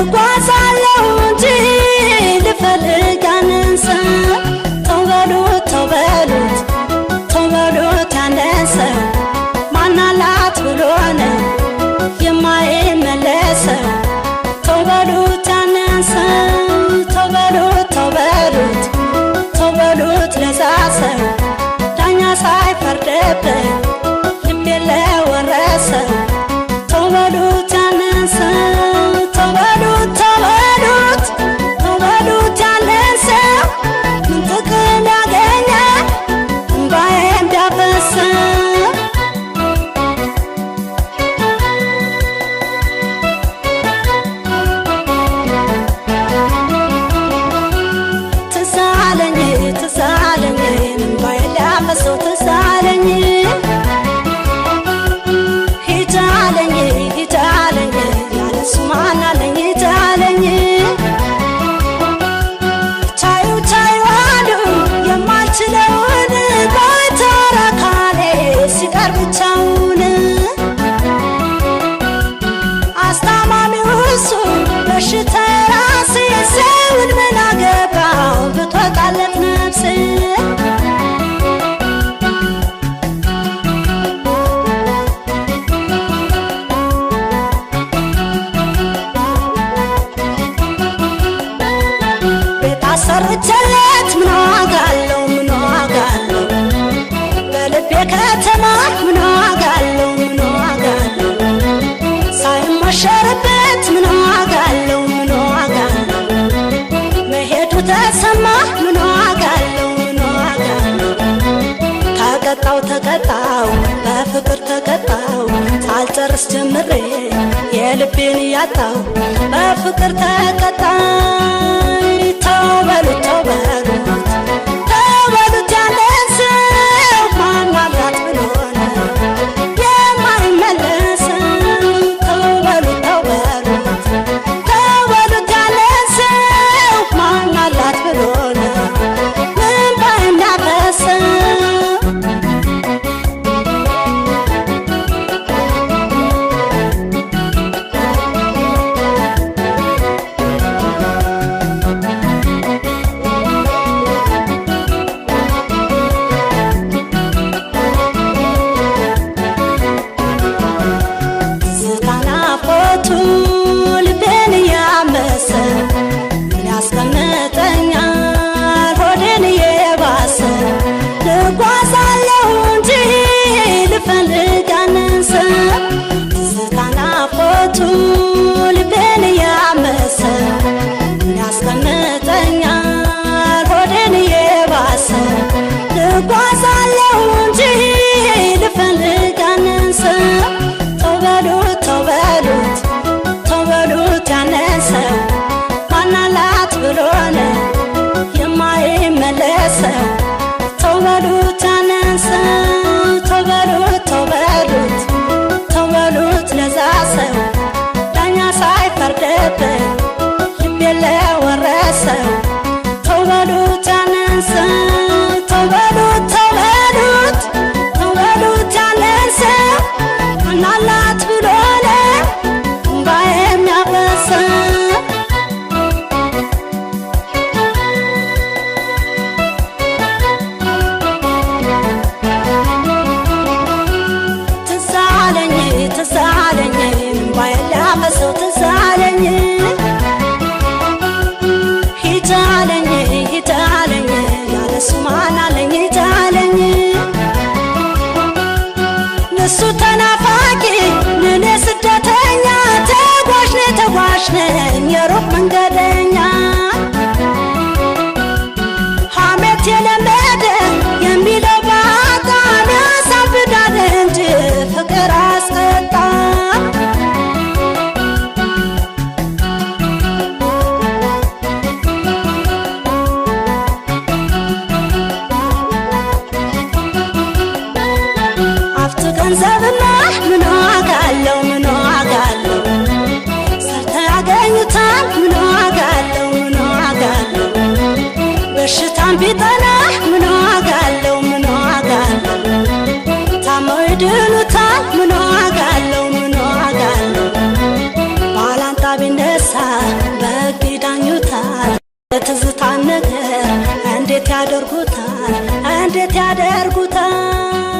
ልጓዛለሁ እንጂ ልፈልግ ያንን ሰው ተው በሉት ተው በሉት ተው በሉት ያንን ሰው ማናላት ብሎ ነው የማይመለሰው ተው በሉት ያንን ሰው ተው በሉት ተው በሉት ተው በሉት ለዛ ሰው ዳኛ ሳይፈርድበት ልቤ ለወረሰው ተው በሉት ያንን ሰው ተው በሉት ተው በሉት ተው በሉት ያንን ሰው ምን ጥቅም ያገኛል እንባዬን ቢያፈሰው ሰርቼለት ምን ዋጋለው ምን ዋጋለው በልቤ ከተማ ምን ዋጋለው ምን ዋጋለው ሳይሞሸርበት ምን ዋጋለው ምን ዋጋለው መሄዱ ተሰማ ምን ዋጋለው ምን ዋጋለው ተቀጣው በፍቅር ተቀጣው ሳልጨርስ ጀምሬ የልቤን ያጣው በፍቅር ተቀጣው ተው በሉት ተው በሉት ተው በሉት ያንን ሰው ማናላት ብሎ ነው የማይመለሰው ተው በሉት ተው በሉት ተው በሉት ያንን ሰው ማናላት ብሎ ነው እንባ የሚያፈሰው ተው በሉት ያንን ሰው ተው በሉት ተው በሉት ተው በሉት ለዛ ሰው ዳኛ ሳይፈርድበት ልቤ ለወረሰው ተው በሉት ያንን ሰው ተው በሉት ተው በሉት ተው በሉት ያንን ሰው ማናላት ብሎ ነው እንባ የሚያፈሰው ሂዳለኝ ያለሱ ማናለኝ ሂዳለኝ ለሱ ተናፋቂ እኔ ስደተኛ ተጓዥ ነኝ የሩቅ መንገደኛ ሐሜት የለመደ የሚለው ባጣም ያሳብዳል እንጂ ፍቅር አስቀጣ ገንዘብና ምን ዋጋለው ምን ዋጋለው ሰርተ ያገኙታል ምን ዋጋለው ምን ዋጋለው በሽታም ቢጠና ምን ዋጋለው ምን ዋጋለው ታመው ይድኑታል ምን ዋጋለው ምን ዋጋለው ባላንጣ ቢነሳ ቢረሳ በሕግ ይዳኙታል። የትዝታን ነገር እንዴት ያደርጉታል እንዴት ያደርጉታል